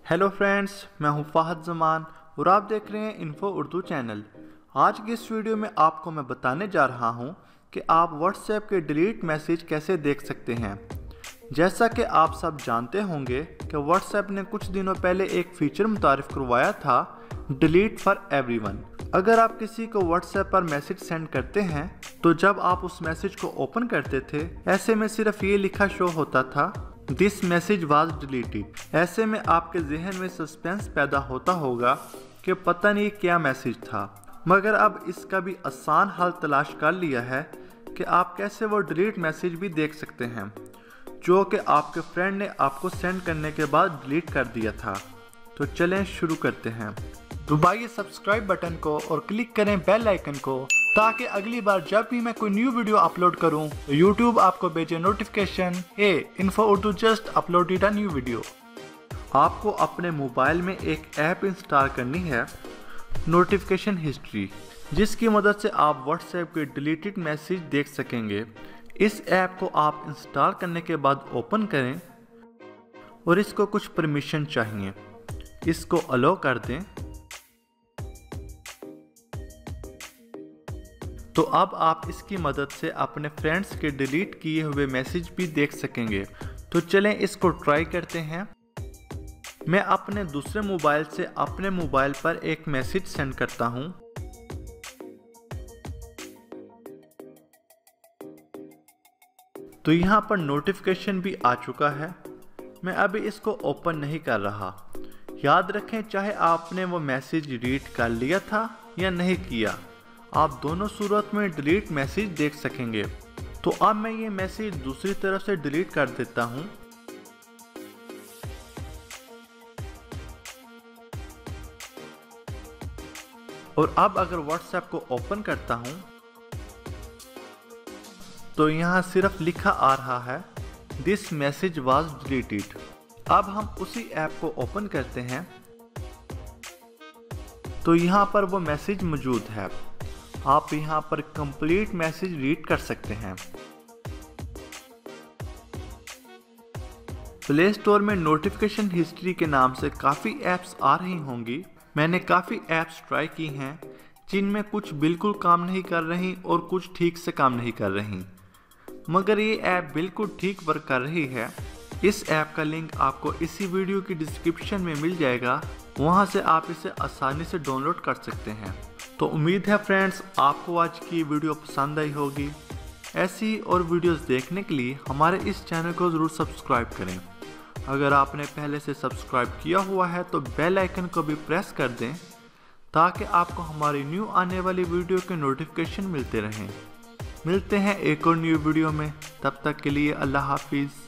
Hello friends, मैं हूं फाहद जमान और आप देख रहे हैं इन्फो उर्दू चैनल। आज की इस वीडियो में आपको मैं बताने जा रहा हूं कि आप व्हाट्सएप के डिलीट मैसेज कैसे देख सकते हैं। जैसा कि आप सब जानते होंगे कि व्हाट्सएप ने कुछ दिनों पहले एक फीचर मुतारिफ करवाया था, डिलीट फॉर एवरीवन। अगर आप किसी को व्हाट्सएप पर मैसेज सेंड करते हैं तो जब आप उस मैसेज को ओपन करते थे, ऐसे में सिर्फ ये लिखा शो होता था, दिस मैसेज वाज डिलीटेड। ऐसे में आपके जहन में सस्पेंस पैदा होता होगा कि पता नहीं क्या मैसेज था, मगर अब इसका भी आसान हल तलाश कर लिया है कि आप कैसे वो डिलीट मैसेज भी देख सकते हैं जो कि आपके फ्रेंड ने आपको सेंड करने के बाद डिलीट कर दिया था। तो चलें शुरू करते हैं। दबाइए सब्सक्राइब बटन को और क्लिक करें बेल आइकन को ताकि अगली बार जब भी मैं कोई न्यू वीडियो अपलोड करूं तो YouTube आपको भेजे notification, info Urdu just uploaded a new video. आपको अपने मोबाइल में एक ऐप इंस्टॉल करनी है, नोटिफिकेशन हिस्ट्री, जिसकी मदद से आप व्हाट्सएप के डिलीटेड मैसेज देख सकेंगे। इस ऐप को आप इंस्टॉल करने के बाद ओपन करें और इसको कुछ परमिशन चाहिए, इसको अलो कर दें। तो अब आप इसकी मदद से अपने फ्रेंड्स के डिलीट किए हुए मैसेज भी देख सकेंगे। तो चलें इसको ट्राई करते हैं। मैं अपने दूसरे मोबाइल से अपने मोबाइल पर एक मैसेज सेंड करता हूं। तो यहां पर नोटिफिकेशन भी आ चुका है। मैं अभी इसको ओपन नहीं कर रहा। याद रखें, चाहे आपने वो मैसेज रीड कर लिया था या नहीं किया, आप दोनों सूरत में डिलीट मैसेज देख सकेंगे। तो अब मैं ये मैसेज दूसरी तरफ से डिलीट कर देता हूं। और अब अगर व्हाट्सएप को ओपन करता हूं तो यहां सिर्फ लिखा आ रहा है, दिस मैसेज वाज डिलीटेड। अब हम उसी ऐप को ओपन करते हैं तो यहां पर वो मैसेज मौजूद है। आप यहां पर कंप्लीट मैसेज रीड कर सकते हैं। प्ले स्टोर में नोटिफिकेशन हिस्ट्री के नाम से काफ़ी ऐप्स आ रही होंगी। मैंने काफ़ी ऐप्स ट्राई की हैं जिनमें कुछ बिल्कुल काम नहीं कर रही और कुछ ठीक से काम नहीं कर रही, मगर ये ऐप बिल्कुल ठीक वर्क कर रही है। इस ऐप का लिंक आपको इसी वीडियो की डिस्क्रिप्शन में मिल जाएगा, वहां से आप इसे आसानी से डाउनलोड कर सकते हैं। तो उम्मीद है फ्रेंड्स, आपको आज की वीडियो पसंद आई होगी। ऐसी और वीडियोस देखने के लिए हमारे इस चैनल को ज़रूर सब्सक्राइब करें। अगर आपने पहले से सब्सक्राइब किया हुआ है तो बेल आइकन को भी प्रेस कर दें ताकि आपको हमारी न्यू आने वाली वीडियो के नोटिफिकेशन मिलते रहें। मिलते हैं एक और न्यू वीडियो में, तब तक के लिए अल्लाह हाफिज़।